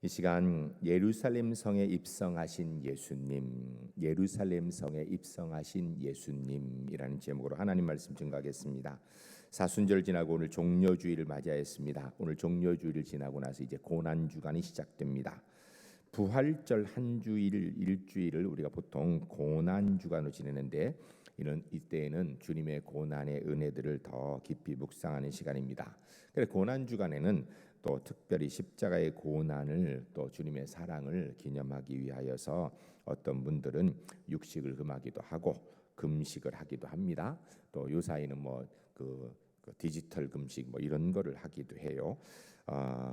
이 시간 예루살렘 성에 입성하신 예수님, 예루살렘 성에 입성하신 예수님이라는 제목으로 하나님 말씀 증거하겠습니다. 사순절 지나고 오늘 종려주일을 맞이하였습니다. 오늘 종려주일을 지나고 나서 이제 고난주간이 시작됩니다. 부활절 한 주일 일주일을 우리가 보통 고난주간으로 지내는데 이때에는 주님의 고난의 은혜들을 더 깊이 묵상하는 시간입니다. 그래서 고난주간에는 또 특별히 십자가의 고난을 또 주님의 사랑을 기념하기 위하여서 어떤 분들은 육식을 금하기도 하고 금식을 하기도 합니다. 또 요사이는 그 디지털 금식 이런 거를 하기도 해요.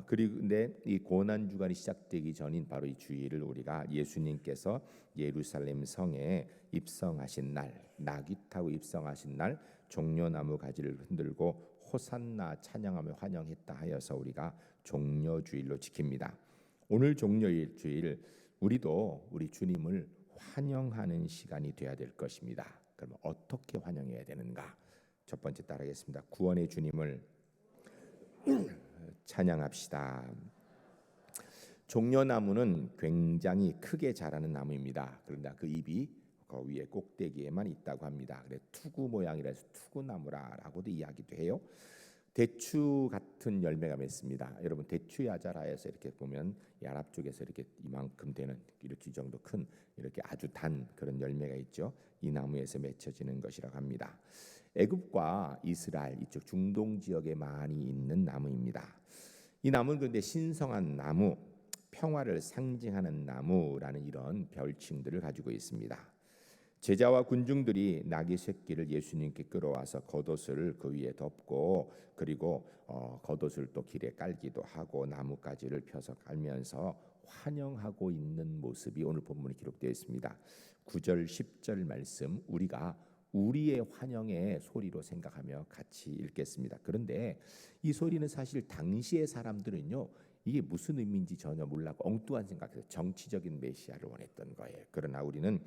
그런데 이 고난 주간이 시작되기 전인 바로 이 주일을 우리가 예수님께서 예루살렘 성에 입성하신 날, 나귀 타고 입성하신 날 종려나무 가지를 흔들고 호산나 찬양하며 환영했다 하여서 우리가 종려주일로 지킵니다. 오늘 종려주일 우리도 우리 주님을 환영하는 시간이 되어야 될 것입니다. 그러면 어떻게 환영해야 되는가? 첫 번째 따라하겠습니다. 구원의 주님을 찬양합시다. 종려나무는 굉장히 크게 자라는 나무입니다. 그런데 그 잎이 그 위에 꼭대기에만 있다고 합니다. 그래 투구 모양이라서 투구나무라고도 이야기도 해요. 대추 같은 열매가 맺습니다. 여러분 대추 야자라에서 이렇게 보면 이 아랍 쪽에서 이렇게 이만큼 되는 이렇게 이 정도 큰 이렇게 아주 단 그런 열매가 있죠. 이 나무에서 맺혀지는 것이라고 합니다. 애굽과 이스라엘 이쪽 중동 지역에 많이 있는 나무입니다. 이 나무는 그런데 신성한 나무, 평화를 상징하는 나무라는 이런 별칭들을 가지고 있습니다. 제자와 군중들이 나귀 새끼를 예수님께 끌어와서 겉옷을 그 위에 덮고 그리고 겉옷을 또 길에 깔기도 하고 나뭇가지를 펴서 깔면서 환영하고 있는 모습이 오늘 본문에 기록되어 있습니다. 9절 10절 말씀 우리가 우리의 환영의 소리로 생각하며 같이 읽겠습니다. 그런데 이 소리는 사실 당시의 사람들은요 이게 무슨 의미인지 전혀 몰라고 엉뚱한 생각해서 정치적인 메시아를 원했던 거예요. 그러나 우리는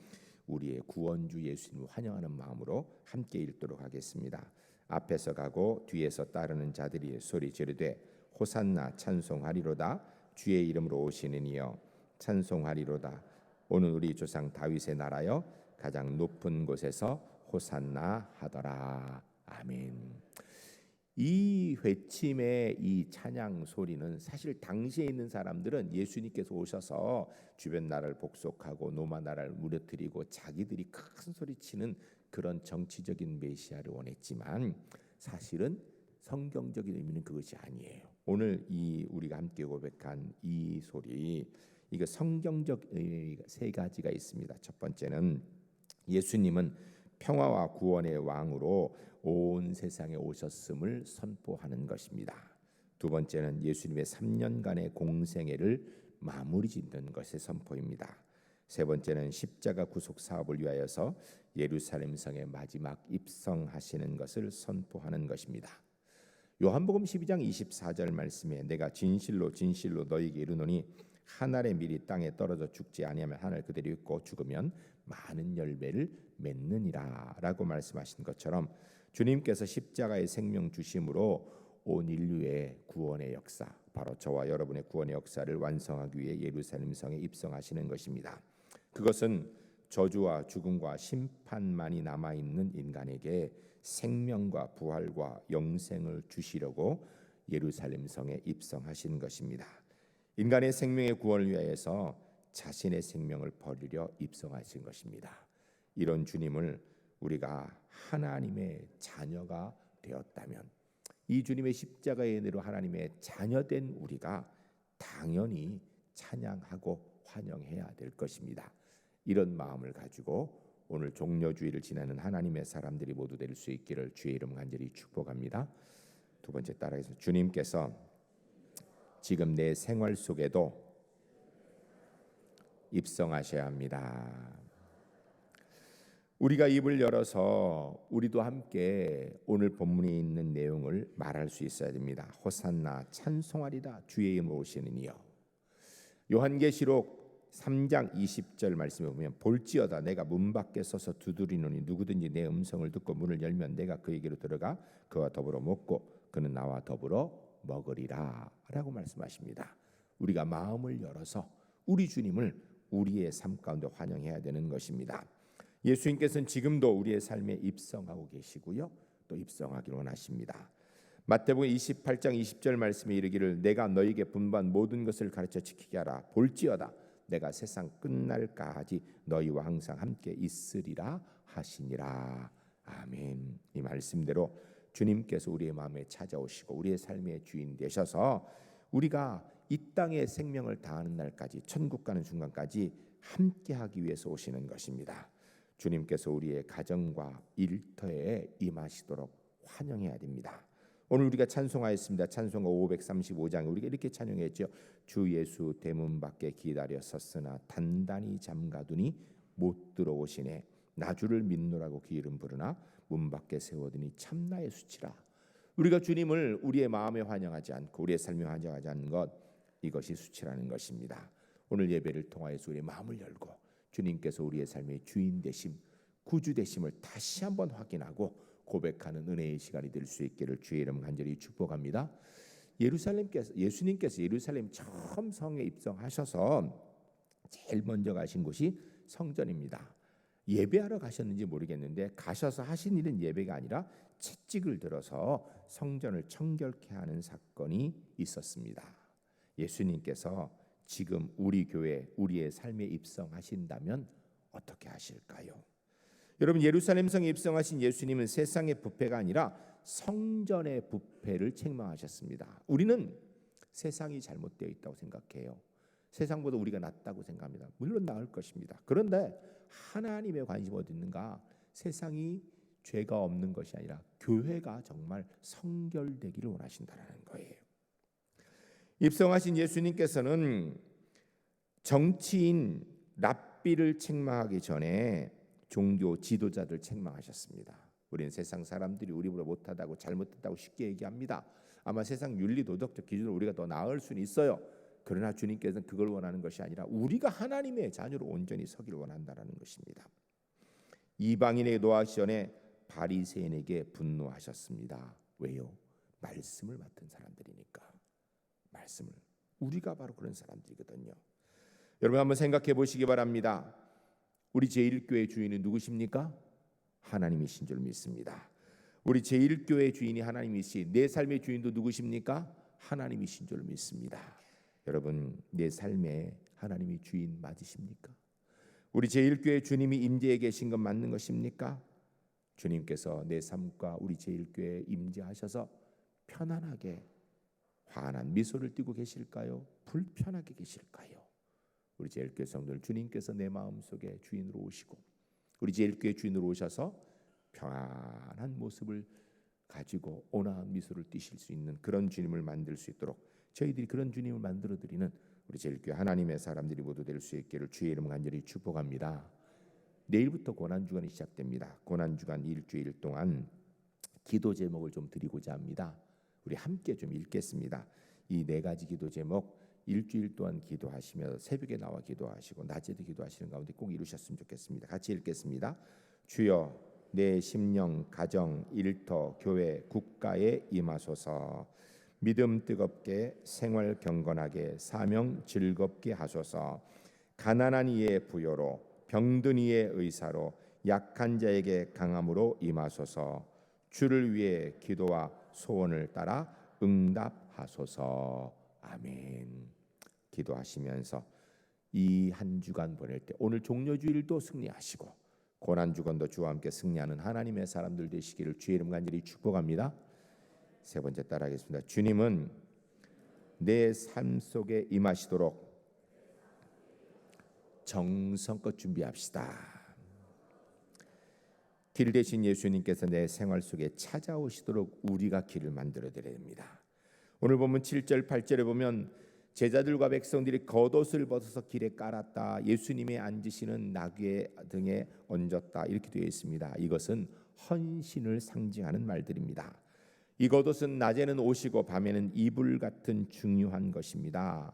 우리의 구원주 예수님을 환영하는 마음으로 함께 읽도록 하겠습니다. 앞에서 가고 뒤에서 따르는 자들이 소리 지르되 호산나 찬송하리로다. 주의 이름으로 오시는 이여 찬송하리로다. 오늘 우리 조상 다윗의 나라여 가장 높은 곳에서 호산나 하더라. 아멘. 이 회침의 이 찬양 소리는 사실 당시에 있는 사람들은 예수님께서 오셔서 주변 나라를 복속하고 로마 나라를 무너뜨리고 자기들이 큰 소리치는 그런 정치적인 메시아를 원했지만 사실은 성경적인 의미는 그것이 아니에요. 오늘 우리가 함께 고백한 이 소리 이거 성경적 의미가 세 가지가 있습니다. 첫 번째는 예수님은 평화와 구원의 왕으로 온 세상에 오셨음을 선포하는 것입니다. 두 번째는 예수님의 3년간의 공생애를 마무리 짓는 것의 선포입니다. 세 번째는 십자가 구속 사업을 위하여서 예루살렘 성에 마지막 입성하시는 것을 선포하는 것입니다. 요한복음 12장 24절 말씀에 내가 진실로 진실로 너희에게 이르노니 한 알의 밀이 땅에 떨어져 죽지 아니하면 하늘 그대로 있고 죽으면 많은 열매를 맺느니라 라고 말씀하신 것처럼 주님께서 십자가의 생명 주심으로 온 인류의 구원의 역사 바로 저와 여러분의 구원의 역사를 완성하기 위해 예루살렘 성에 입성하시는 것입니다. 그것은 저주와 죽음과 심판만이 남아있는 인간에게 생명과 부활과 영생을 주시려고 예루살렘 성에 입성하신 것입니다. 인간의 생명의 구원을 위하여서 자신의 생명을 버리려 입성하신 것입니다. 이런 주님을 우리가 하나님의 자녀가 되었다면 이 주님의 십자가의 은혜로 하나님의 자녀된 우리가 당연히 찬양하고 환영해야 될 것입니다. 이런 마음을 가지고 오늘 종려주일을 지나는 하나님의 사람들이 모두 될 수 있기를 주의 이름 간절히 축복합니다. 두 번째 따라해서 주님께서 지금 내 생활 속에도 입성하셔야 합니다. 우리가 입을 열어서 우리도 함께 오늘 본문에 있는 내용을 말할 수 있어야 됩니다. 호산나 찬송하리다 주의 이름으로 오시는 이여. 요한계시록 3장 20절 말씀에 보면 볼지어다 내가 문 밖에 서서 두드리노니 누구든지 내 음성을 듣고 문을 열면 내가 그에게로 들어가 그와 더불어 먹고 그는 나와 더불어 먹으리라 라고 말씀하십니다. 우리가 마음을 열어서 우리 주님을 우리의 삶 가운데 환영해야 되는 것입니다. 예수님께서는 지금도 우리의 삶에 입성하고 계시고요, 또 입성하기를 원하십니다. 마태복음 28장 20절 말씀에 이르기를 내가 너희에게 분부한 모든 것을 가르쳐 지키게 하라. 볼지어다 내가 세상 끝날까지 너희와 항상 함께 있으리라 하시니라. 아멘. 이 말씀대로 주님께서 우리의 마음에 찾아오시고 우리의 삶의 주인 되셔서 우리가 이 땅의 생명을 다하는 날까지, 천국 가는 순간까지 함께하기 위해서 오시는 것입니다. 주님께서 우리의 가정과 일터에 임하시도록 환영해야 됩니다. 오늘 우리가 찬송하였습니다. 찬송가 535장 우리가 이렇게 찬양했죠. 주 예수 대문 밖에 기다려 섰으나 단단히 잠가두니 못 들어오시네. 나 주를 믿노라고 그 이름 부르나 문 밖에 세워두니 참나의 수치라. 우리가 주님을 우리의 마음에 환영하지 않고 우리의 삶에 환영하지 않는 것, 이것이 수치라는 것입니다. 오늘 예배를 통하여서 우리의 마음을 열고 주님께서 우리의 삶의 주인 되심, 구주 되심을 다시 한번 확인하고 고백하는 은혜의 시간이 될 수 있기를 주의 이름 간절히 축복합니다. 예수님께서 예루살렘 처음 성에 입성하셔서 제일 먼저 가신 곳이 성전입니다. 예배하러 가셨는지 모르겠는데 가셔서 하신 일은 예배가 아니라 채찍을 들어서 성전을 청결케 하는 사건이 있었습니다. 예수님께서 지금 우리 교회, 우리의 삶에 입성하신다면 어떻게 하실까요? 여러분, 예루살렘 성에 입성하신 예수님은 세상의 부패가 아니라 성전의 부패를 책망하셨습니다. 우리는 세상이 잘못되어 있다고 생각해요. 세상보다 우리가 낫다고 생각합니다. 물론 나을 것입니다. 그런데 하나님의 관심 어디 있는가? 세상이 죄가 없는 것이 아니라 교회가 정말 성결되기를 원하신다는 거예요. 입성하신 예수님께서는 정치인 랍비를 책망하기 전에 종교 지도자들 책망하셨습니다. 우리는 세상 사람들이 우리보다 못하다고 잘못했다고 쉽게 얘기합니다. 아마 세상 윤리 도덕적 기준으로 우리가 더 나을 수는 있어요. 그러나 주님께서는 그걸 원하는 것이 아니라 우리가 하나님의 자녀로 온전히 서기를 원한다는 것입니다. 이방인에게 노하시기 전에 바리새인에게 분노하셨습니다. 왜요? 말씀을 맡은 사람들이니까. 말씀을, 우리가 바로 그런 사람들이거든요. 여러분 한번 생각해 보시기 바랍니다. 우리 제1교회 주인은 누구십니까? 하나님이신 줄 믿습니다. 우리 제1교회 주인이 하나님이시, 내 삶의 주인도 누구십니까? 하나님이신 줄 믿습니다. 여러분, 내 삶에 하나님이 주인 맞으십니까? 우리 제1교회 주님이 임재해 계신 건 맞는 것입니까? 주님께서 내 삶과 우리 제1교회에 임재하셔서 편안하게 환한 미소를 띠고 계실까요? 불편하게 계실까요? 우리 제1교회 성도들, 주님께서 내 마음속에 주인으로 오시고 우리 제1교회 주인으로 오셔서 평안한 모습을 가지고 온화한 미소를 띠실 수 있는 그런 주님을 만들 수 있도록 저희들이 그런 주님을 만들어드리는 우리 제1교회 하나님의 사람들이 모두 될 수 있기를 주의 이름 간절히 축복합니다. 내일부터 고난주간이 시작됩니다. 고난주간 일주일 동안 기도 제목을 좀 드리고자 합니다. 우리 함께 좀 읽겠습니다. 이 네 가지 기도 제목 일주일 동안 기도하시며 새벽에 나와 기도하시고 낮에도 기도하시는 가운데 꼭 이루셨으면 좋겠습니다. 같이 읽겠습니다. 주여 내 심령, 가정, 일터, 교회, 국가에 임하소서. 믿음 뜨겁게, 생활 경건하게, 사명 즐겁게 하소서. 가난한 이의 부요로, 병든 이의 의사로, 약한 자에게 강함으로 임하소서. 주를 위해 기도와 소원을 따라 응답하소서. 아멘. 기도하시면서 이 한 주간 보낼 때 오늘 종료주일도 승리하시고 고난주간도 주와 함께 승리하는 하나님의 사람들 되시기를 주의 이름 간절히 축복합니다. 세 번째 따라하겠습니다. 주님은 내 삶 속에 임하시도록 정성껏 준비합시다. 길 대신 예수님께서 내 생활 속에 찾아오시도록 우리가 길을 만들어 드려야 됩니다. 오늘 보면 7절 8절에 보면 제자들과 백성들이 겉옷을 벗어서 길에 깔았다. 예수님의 앉으시는 나귀의 등에 얹었다. 이렇게 되어 있습니다. 이것은 헌신을 상징하는 말들입니다. 이 겉옷은 낮에는 옷이고 밤에는 이불 같은 중요한 것입니다.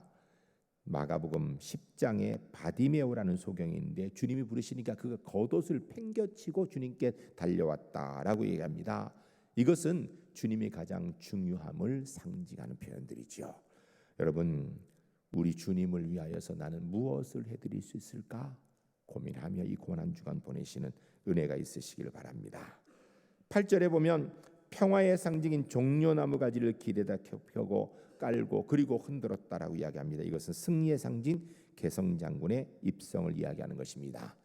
마가복음 10장에 바디메오라는 소경인데 주님이 부르시니까 그 겉옷을 팽겨치고 주님께 달려왔다라고 얘기합니다. 이것은 주님이 가장 중요함을 상징하는 표현들이죠. 여러분, 우리 주님을 위하여서 나는 무엇을 해드릴 수 있을까 고민하며 이 고난주간 보내시는 은혜가 있으시길 바랍니다. 8절에 보면 평화의 상징인 종려나무 가지를 길에다 펴고 깔고 그리고 흔들었다라고 이야기합니다. 이것은 승리의 상징 개성장군의 입성을 이야기하는 것입니다.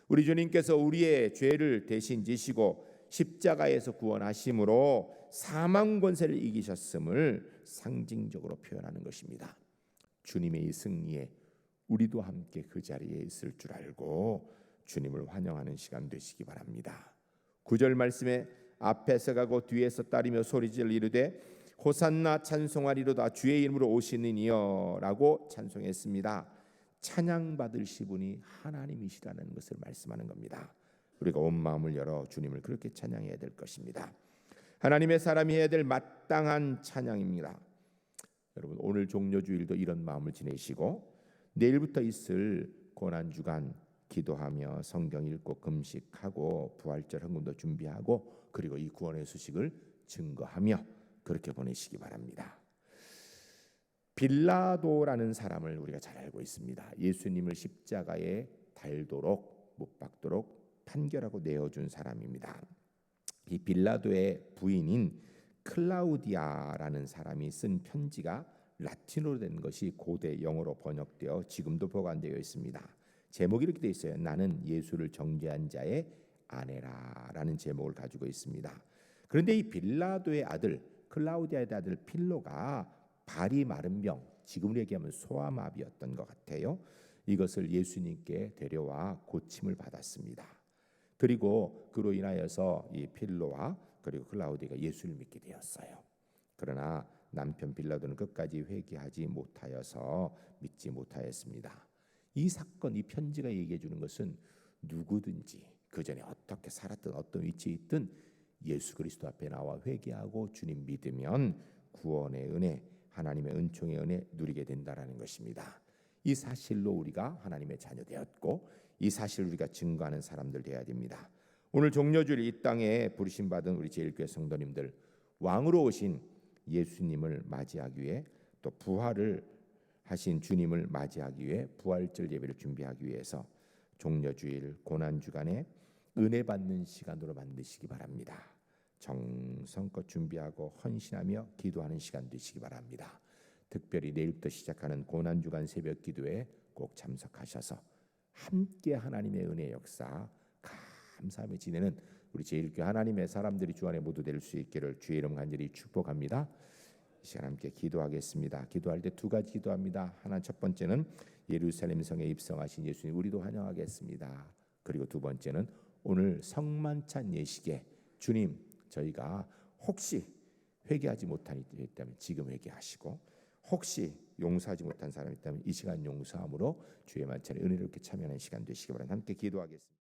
우리 주님께서 우리의 죄를 대신 지시고 십자가에서 구원하심으로 사망 권세를 이기셨음을 상징적으로 표현하는 것입니다. 주님의 이 승리에 우리도 함께 그 자리에 있을 줄 알고 주님을 환영하는 시간 되시기 바랍니다. 9절 말씀에 앞에서 가고 뒤에서 따르며 소리질 이르되 호산나 찬송하리로다 주의 이름으로 오시는 이여 라고 찬송했습니다. 찬양받으실 분이 하나님이시라는 것을 말씀하는 겁니다. 우리가 온 마음을 열어 주님을 그렇게 찬양해야 될 것입니다. 하나님의 사람이 해야 될 마땅한 찬양입니다. 여러분 오늘 종려주일도 이런 마음을 지내시고 내일부터 있을 고난주간 기도하며 성경 읽고 금식하고 부활절 헌금도 준비하고 그리고 이 구원의 소식을 증거하며 그렇게 보내시기 바랍니다. 빌라도라는 사람을 우리가 잘 알고 있습니다. 예수님을 십자가에 달도록 못 박도록 판결하고 내어준 사람입니다. 이 빌라도의 부인인 클라우디아라는 사람이 쓴 편지가 라틴어로 된 것이 고대 영어로 번역되어 지금도 보관되어 있습니다. 제목이 이렇게 되어 있어요. 나는 예수를 정죄한 자의 아내라라는 제목을 가지고 있습니다. 그런데 이 빌라도의 아들 클라우디아의 아들 필로가 발이 마른 병, 지금으로 얘기하면 소아마비였던 것 같아요. 이것을 예수님께 데려와 고침을 받았습니다. 그리고 그로 인하여서 이 필로와 그리고 클라우디아가 예수를 믿게 되었어요. 그러나 남편 빌라도는 끝까지 회개하지 못하여서 믿지 못하였습니다. 이 사건, 이 편지가 얘기해 주는 것은 누구든지 그 전에 어떻게 살았든 어떤 위치에 있든 예수 그리스도 앞에 나와 회개하고 주님 믿으면 구원의 은혜, 하나님의 은총의 은혜 누리게 된다라는 것입니다. 이 사실로 우리가 하나님의 자녀 되었고 이 사실을 우리가 증거하는 사람들 되어야 됩니다. 오늘 종려주일 이 땅에 부르심 받은 우리 제일교회 성도님들 왕으로 오신 예수님을 맞이하기 위해 또 부활을 하신 주님을 맞이하기 위해 부활절 예배를 준비하기 위해서 종려주일 고난주간에 은혜 받는 시간으로 만드시기 바랍니다. 정성껏 준비하고 헌신하며 기도하는 시간 되시기 바랍니다. 특별히 내일부터 시작하는 고난주간 새벽 기도에 꼭 참석하셔서 함께 하나님의 은혜 역사 감사하며 지내는 우리 제일교회 하나님의 사람들이 주 안에 모두 될 수 있기를 주의 이름 간절히 축복합니다. 이 시간 함께 기도하겠습니다. 기도할 때 두 가지 기도합니다. 하나 첫 번째는 예루살렘 성에 입성하신 예수님 우리도 환영하겠습니다. 그리고 두 번째는 오늘 성만찬 예식에 주님 저희가 혹시 회개하지 못한 일이 있다면 지금 회개하시고 혹시 용서하지 못한 사람이 있다면 이 시간 용서함으로 주의 만찬에 은혜롭게 참여하는 시간 되시기 바랍니다. 함께 기도하겠습니다.